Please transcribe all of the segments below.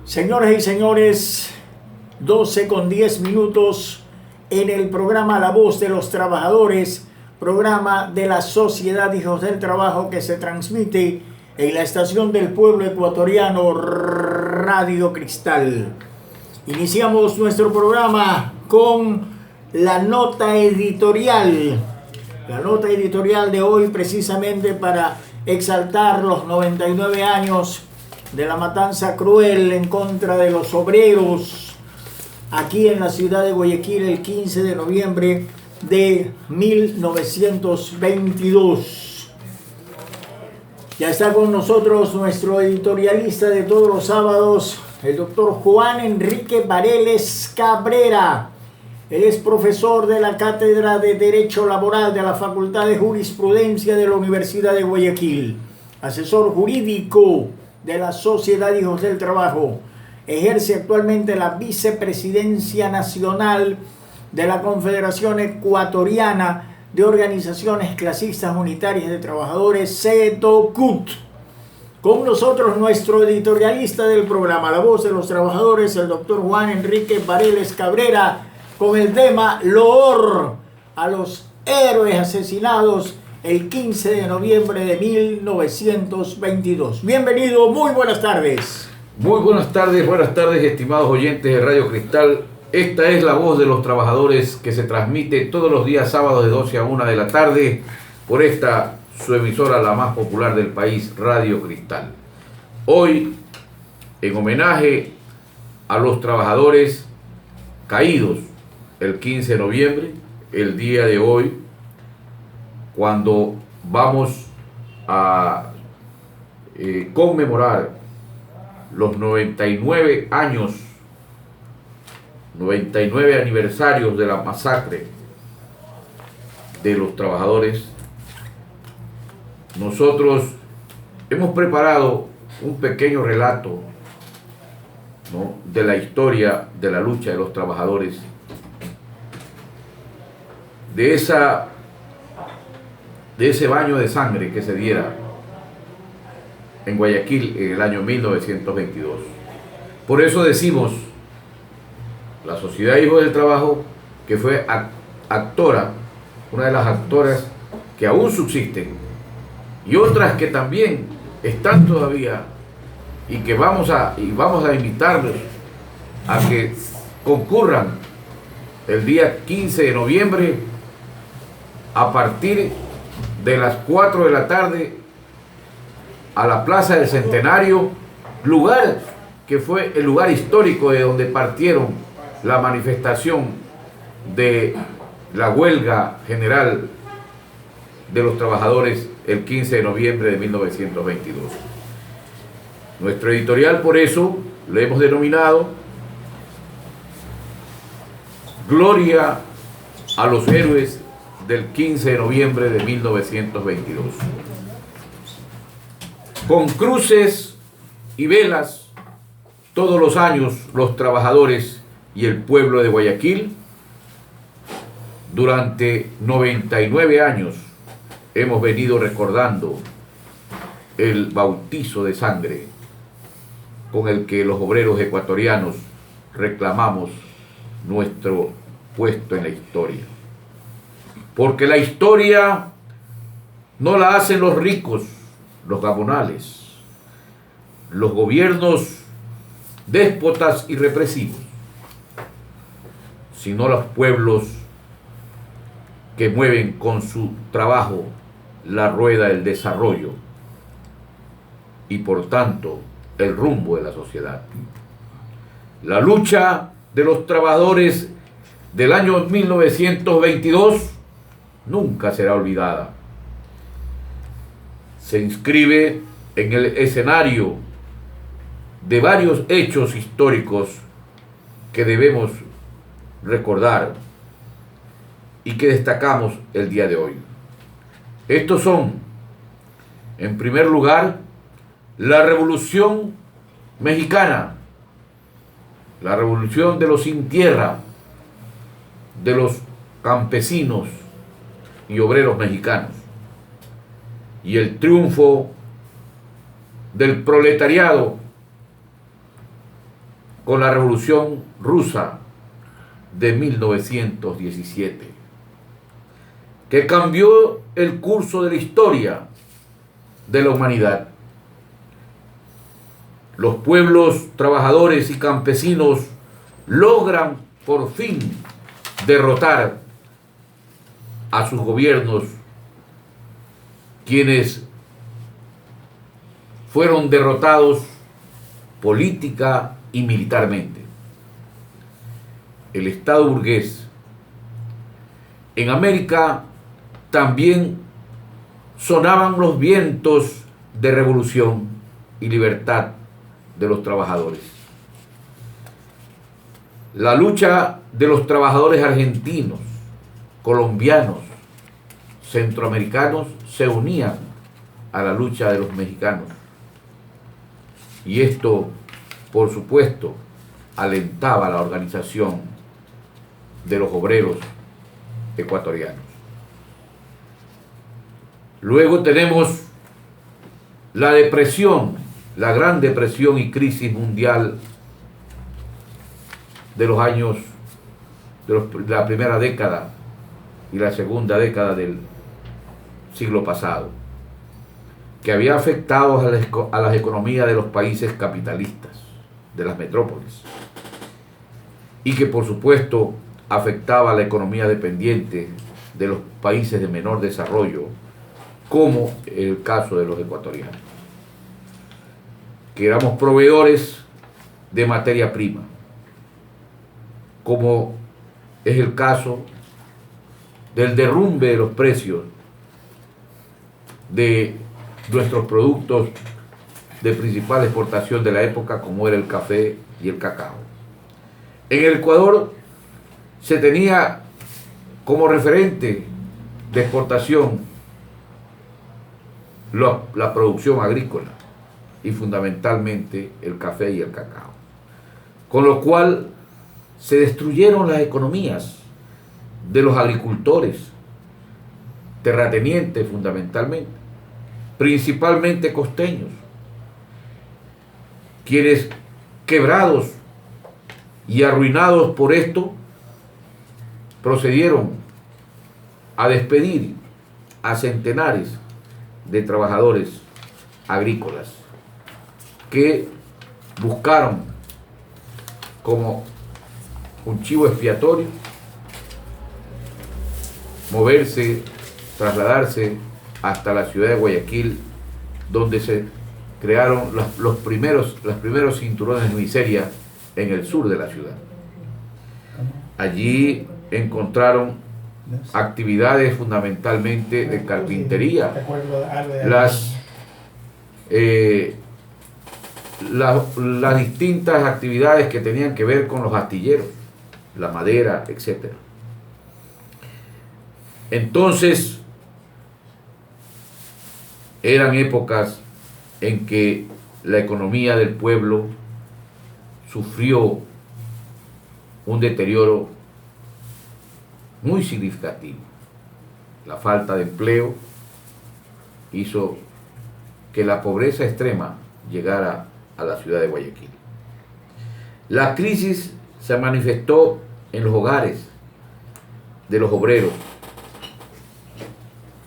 Señoras y señores, 12:10 en el programa La Voz de los Trabajadores, programa de la Sociedad Hijos del Trabajo que se transmite en la estación del pueblo ecuatoriano Radio Cristal. Iniciamos nuestro programa con la nota editorial. La nota editorial de hoy precisamente para exaltar los 99 años de la matanza cruel en contra de los obreros aquí en la ciudad de Guayaquil el 15 de noviembre de 1922. Ya está con nosotros nuestro editorialista de todos los sábados, el doctor Juan Enrique Vareles Cabrera. Él es profesor de la Cátedra de Derecho Laboral de la Facultad de Jurisprudencia de la Universidad de Guayaquil, asesor jurídico de la Sociedad Hijos del Trabajo. Ejerce actualmente la vicepresidencia nacional de la Confederación Ecuatoriana de Organizaciones Clasistas Unitarias de Trabajadores, CETOCUT. Con nosotros nuestro editorialista del programa La Voz de los Trabajadores, el doctor Juan Enrique Vareles Cabrera, con el tema Loor a los héroes asesinados el 15 de noviembre de 1922. Bienvenido, muy buenas tardes. Muy buenas tardes, estimados oyentes de Radio Cristal. Esta es La Voz de los Trabajadores que se transmite todos los días sábados de 12 a 1 de la tarde por esta, su emisora, la más popular del país, Radio Cristal. Hoy, en homenaje a los trabajadores caídos el 15 de noviembre, el día de hoy, cuando vamos a conmemorar los 99 aniversarios de la masacre de los trabajadores, nosotros hemos preparado un pequeño relato, ¿no?, de la historia de la lucha de los trabajadores, de ese baño de sangre que se diera en Guayaquil en el año 1922. Por eso decimos, la Sociedad Hijos del Trabajo, que fue actora, una de las actoras que aún subsisten, y otras que también están todavía, y que vamos a invitarlos a que concurran el día 15 de noviembre a partir de las 4 de la tarde a la Plaza del Centenario, lugar que fue el lugar histórico de donde partieron la manifestación de la huelga general de los trabajadores el 15 de noviembre de 1922. Nuestro editorial, por eso, lo hemos denominado Gloria a los héroes del 15 de noviembre de 1922. Con cruces y velas, todos los años los trabajadores y el pueblo de Guayaquil, durante 99 años, hemos venido recordando el bautizo de sangre con el que los obreros ecuatorianos reclamamos nuestro puesto en la historia. Porque la historia no la hacen los ricos, los gabonales, los gobiernos déspotas y represivos, sino los pueblos que mueven con su trabajo la rueda del desarrollo y por tanto el rumbo de la sociedad. La lucha de los trabajadores del año 1922 nunca será olvidada. Se inscribe en el escenario de varios hechos históricos que debemos recordar y que destacamos el día de hoy. Estos son, en primer lugar, la Revolución Mexicana, la revolución de los sin tierra, de los campesinos y obreros mexicanos, y el triunfo del proletariado con la Revolución Rusa de 1917, que cambió el curso de la historia de la humanidad. Los pueblos trabajadores y campesinos logran por fin derrotar a sus gobiernos, quienes fueron derrotados política y militarmente. El Estado burgués en América también sonaban los vientos de revolución y libertad de los trabajadores. La lucha de los trabajadores argentinos, colombianos, centroamericanos se unían a la lucha de los mexicanos. Y esto, por supuesto, alentaba la organización de los obreros ecuatorianos. Luego tenemos la depresión, la gran depresión y crisis mundial de los años, de la primera década y la segunda década del siglo pasado, que había afectado a las economías de los países capitalistas, de las metrópolis, y que por supuesto afectaba a la economía dependiente de los países de menor desarrollo, como el caso de los ecuatorianos, que éramos proveedores de materia prima, como es el caso del derrumbe de los precios de nuestros productos de principal exportación de la época, como era el café y el cacao. En el Ecuador se tenía como referente de exportación la producción agrícola y fundamentalmente el café y el cacao, con lo cual se destruyeron las economías de los agricultores, terratenientes fundamentalmente, principalmente costeños, quienes, quebrados y arruinados por esto, procedieron a despedir a centenares de trabajadores agrícolas que buscaron como un chivo expiatorio moverse, trasladarse hasta la ciudad de Guayaquil, donde se crearon los primeros cinturones de miseria en el sur de la ciudad. Allí encontraron actividades fundamentalmente de carpintería, las distintas actividades que tenían que ver con los astilleros, la madera, etc. Entonces, eran épocas en que la economía del pueblo sufrió un deterioro muy significativo. La falta de empleo hizo que la pobreza extrema llegara a la ciudad de Guayaquil. La crisis se manifestó en los hogares de los obreros,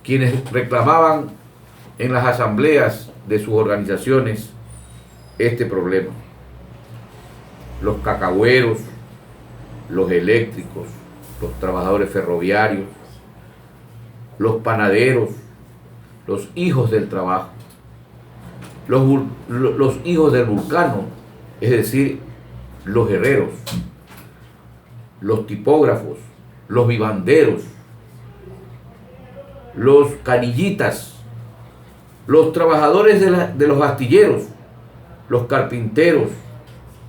quienes reclamaban en las asambleas de sus organizaciones este problema. Los cacagüeros, los eléctricos, los trabajadores ferroviarios, los panaderos, los hijos del trabajo, los hijos del vulcano, es decir, los herreros, los tipógrafos, los vivanderos, los canillitas, los trabajadores de los astilleros, los carpinteros,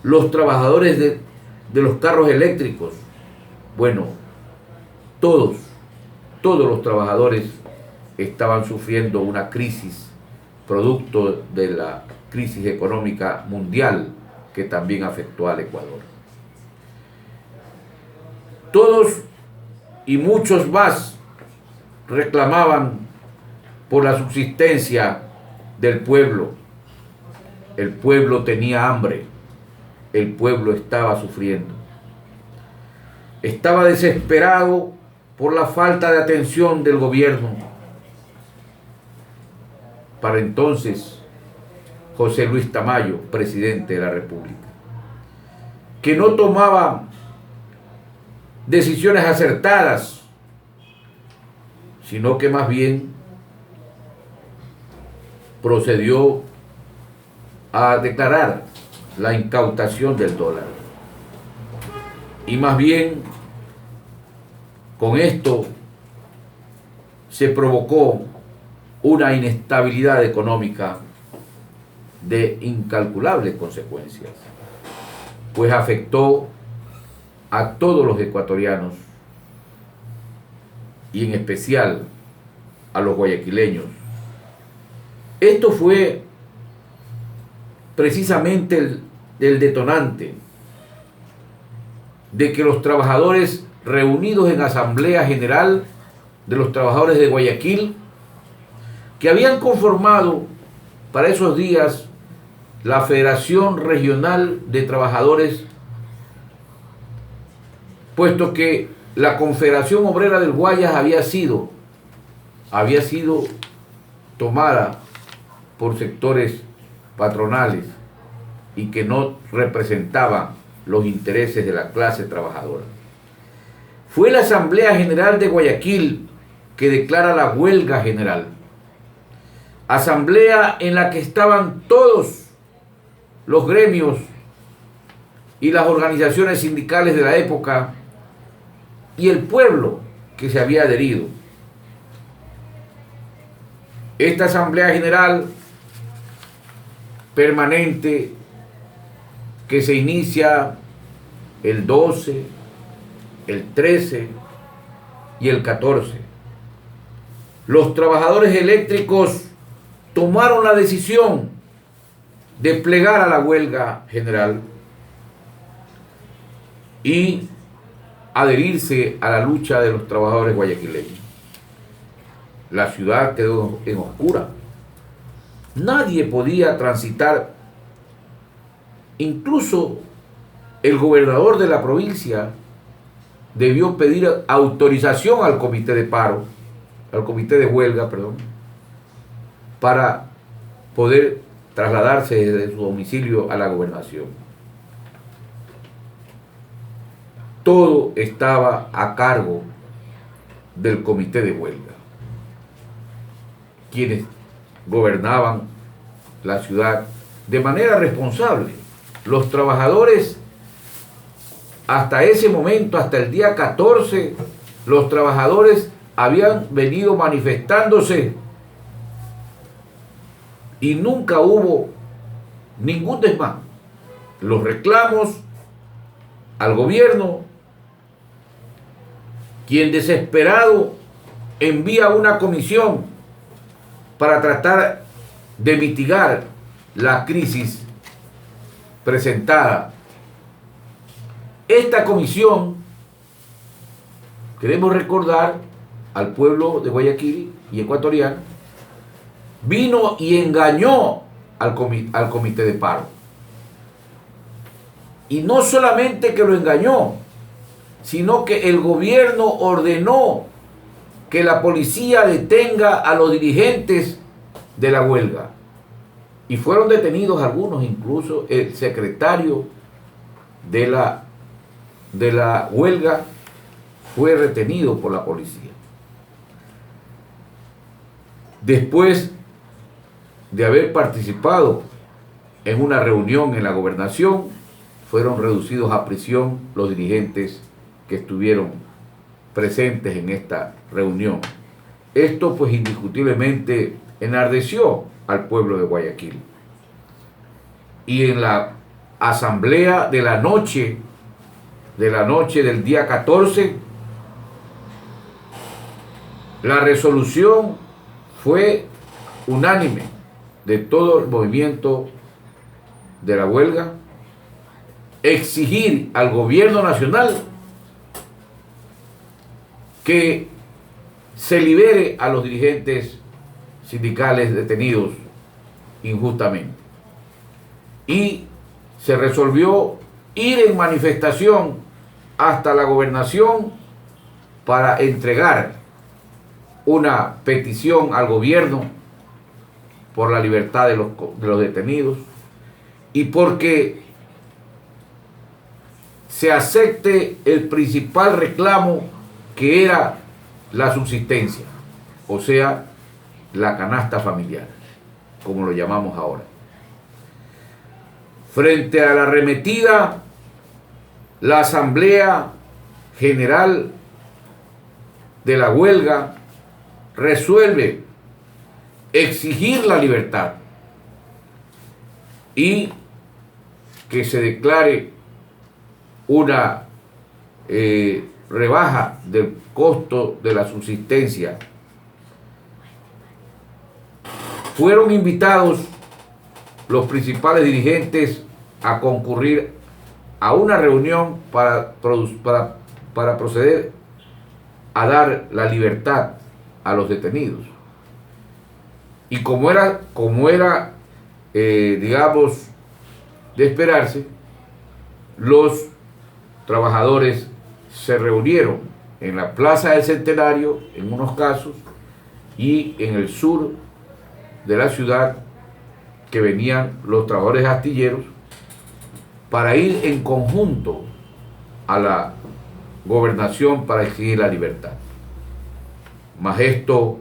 los trabajadores de los carros eléctricos. Bueno, todos los trabajadores estaban sufriendo una crisis producto de la crisis económica mundial que también afectó al Ecuador. Todos y muchos más reclamaban por la subsistencia del pueblo. El pueblo tenía hambre, el pueblo estaba sufriendo. Estaba desesperado por la falta de atención del gobierno. Para entonces, José Luis Tamayo, presidente de la República, que no tomaba decisiones acertadas, sino que más bien procedió a declarar la incautación del dólar. Y más bien, con esto se provocó una inestabilidad económica de incalculables consecuencias, pues afectó a todos los ecuatorianos y en especial a los guayaquileños. Esto fue precisamente el detonante de que los trabajadores reunidos en Asamblea General de los Trabajadores de Guayaquil, que habían conformado para esos días la Federación Regional de Trabajadores, puesto que la Confederación Obrera del Guayas había sido tomada por sectores patronales y que no representaban los intereses de la clase trabajadora. Fue la Asamblea General de Guayaquil que declara la huelga general. Asamblea en la que estaban todos los gremios y las organizaciones sindicales de la época y el pueblo que se había adherido. Esta Asamblea General permanente que se inicia el 12, el 13 y el 14. Los trabajadores eléctricos tomaron la decisión de plegar a la huelga general y adherirse a la lucha de los trabajadores guayaquileños. La ciudad quedó en oscura. Nadie podía transitar. Incluso el gobernador de la provincia debió pedir autorización al comité de paro, al comité de huelga, perdón, para poder trasladarse desde su domicilio a la gobernación. Todo estaba a cargo del comité de huelga, quienes gobernaban la ciudad de manera responsable. Los trabajadores, hasta ese momento, hasta el día 14, los trabajadores habían venido manifestándose y nunca hubo ningún desmán. Los reclamos al gobierno, quien desesperado envía una comisión para tratar de mitigar la crisis presentada. Esta comisión, queremos recordar al pueblo de Guayaquil y ecuatoriano, vino y engañó al comité de paro. Y no solamente que lo engañó, sino que el gobierno ordenó que la policía detenga a los dirigentes de la huelga. Y fueron detenidos algunos, incluso el secretario de la huelga fue retenido por la policía. Después de haber participado en una reunión en la gobernación, fueron reducidos a prisión los dirigentes que estuvieron presentes en esta reunión. Esto pues indiscutiblemente enardeció al pueblo de Guayaquil. Y en la asamblea de la noche del día 14, la resolución fue unánime de todo el movimiento de la huelga, exigir al gobierno nacional que se libere a los dirigentes sindicales detenidos injustamente. Y se resolvió ir en manifestación hasta la gobernación para entregar una petición al gobierno por la libertad de los detenidos y porque se acepte el principal reclamo, que era la subsistencia, o sea, la canasta familiar, como lo llamamos ahora. Frente a la arremetida, la Asamblea General de la huelga resuelve exigir la libertad y que se declare una rebaja del costo de la subsistencia. Fueron invitados los principales dirigentes a concurrir a una reunión para proceder a dar la libertad a los detenidos. Y como era digamos, de esperarse, los trabajadores se reunieron en la Plaza del Centenario, en unos casos, y en el sur de la ciudad, que venían los trabajadores astilleros, para ir en conjunto a la gobernación para exigir la libertad. Mas esto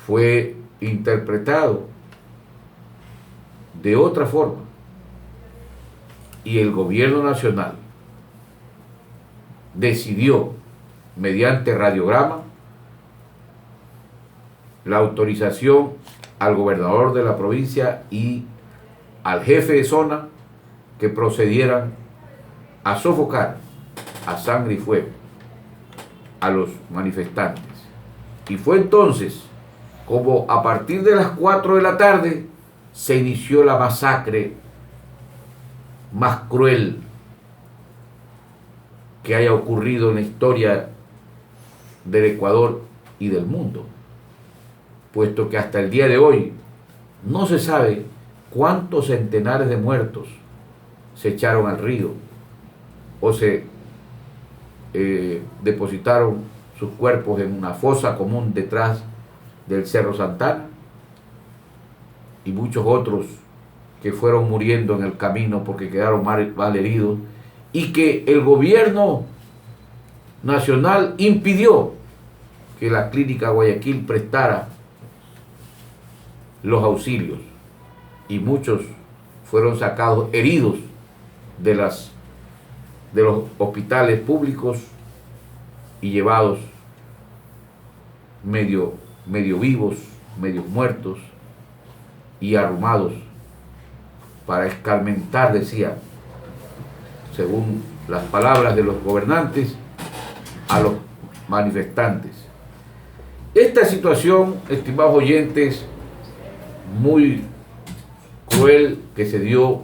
fue interpretado de otra forma y el gobierno nacional decidió, mediante radiograma, la autorización al gobernador de la provincia y al jefe de zona que procedieran a sofocar a sangre y fuego a los manifestantes. Y fue entonces como a partir de las 4 de la tarde se inició la masacre más cruel que haya ocurrido en la historia del Ecuador y del mundo, puesto que hasta el día de hoy no se sabe cuántos centenares de muertos se echaron al río o se depositaron sus cuerpos en una fosa común detrás del Cerro Santana, y muchos otros que fueron muriendo en el camino porque quedaron mal heridos, y que el gobierno nacional impidió que la clínica Guayaquil prestara los auxilios, y muchos fueron sacados heridos de los hospitales públicos y llevados medio vivos, medio muertos y arrumados para escarmentar, decía, según las palabras de los gobernantes, a los manifestantes. Esta situación, estimados oyentes, muy cruel, que se dio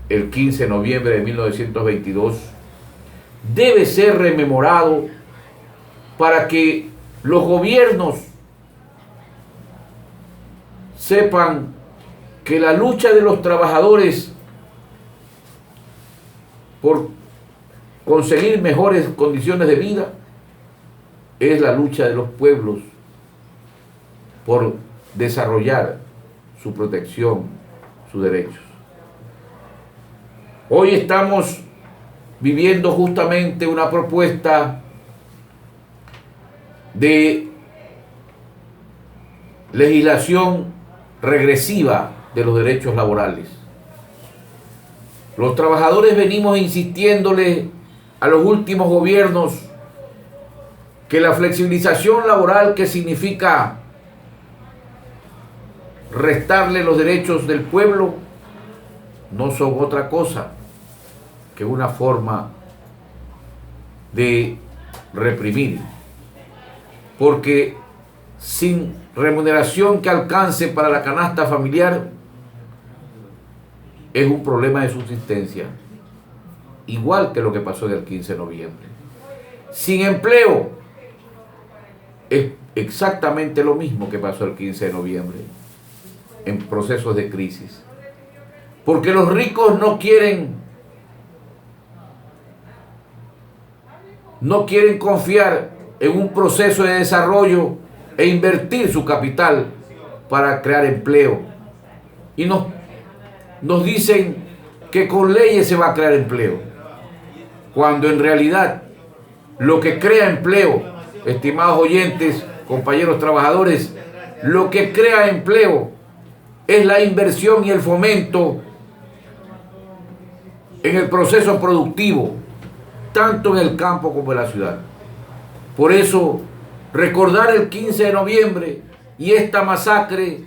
el 15 de noviembre de 1922, debe ser rememorado para que los gobiernos sepan que la lucha de los trabajadores por conseguir mejores condiciones de vida es la lucha de los pueblos por desarrollar su protección, sus derechos. Hoy estamos viviendo justamente una propuesta de legislación regresiva de los derechos laborales. Los trabajadores venimos insistiéndole a los últimos gobiernos que la flexibilización laboral, que significa restarle los derechos del pueblo, no son otra cosa que una forma de reprimir, porque sin remuneración que alcance para la canasta familiar es un problema de subsistencia, igual que lo que pasó en el 15 de noviembre. Sin empleo es exactamente lo mismo que pasó el 15 de noviembre en procesos de crisis. Porque los ricos no quieren confiar en un proceso de desarrollo e invertir su capital para crear empleo. Y nos dicen que con leyes se va a crear empleo, cuando en realidad lo que crea empleo, estimados oyentes, compañeros trabajadores, lo que crea empleo es la inversión y el fomento en el proceso productivo, tanto en el campo como en la ciudad. Por eso, recordar el 15 de noviembre y esta masacre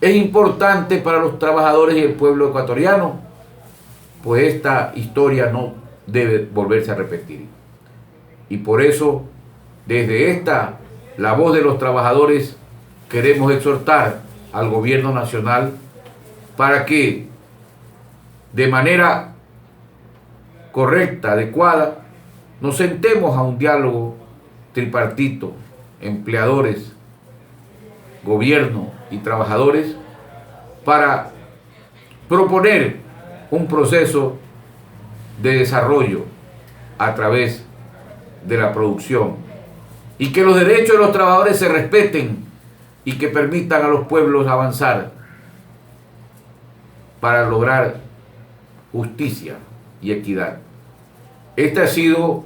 es importante para los trabajadores y el pueblo ecuatoriano, pues esta historia no debe volverse a repetir. Y por eso, desde la voz de los trabajadores, queremos exhortar al gobierno nacional para que de manera correcta, adecuada, nos sentemos a un diálogo tripartito, empleadores, gobierno y trabajadores, para proponer un proceso de desarrollo a través de la producción, y que los derechos de los trabajadores se respeten y que permitan a los pueblos avanzar para lograr justicia y equidad. Este ha sido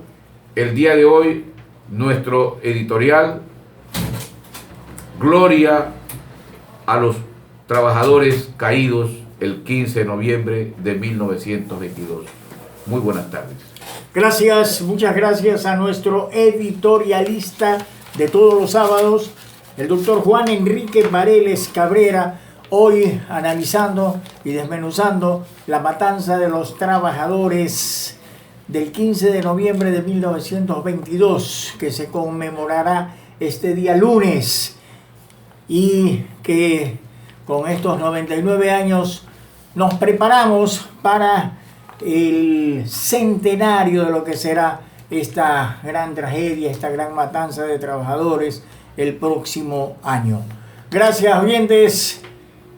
el día de hoy nuestro editorial. Gloria a los trabajadores caídos el 15 de noviembre de 1922. Muy buenas tardes. Gracias, muchas gracias a nuestro editorialista de todos los sábados, el doctor Juan Enrique Bareles Cabrera, hoy analizando y desmenuzando la matanza de los trabajadores del 15 de noviembre de 1922, que se conmemorará este día lunes, y que con estos 99 años nos preparamos para el centenario de lo que será esta gran tragedia, esta gran matanza de trabajadores el próximo año. Gracias, oyentes.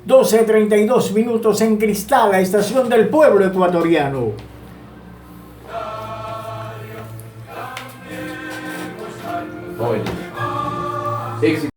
12:32 minutos en Cristal, la estación del pueblo ecuatoriano. Éxito.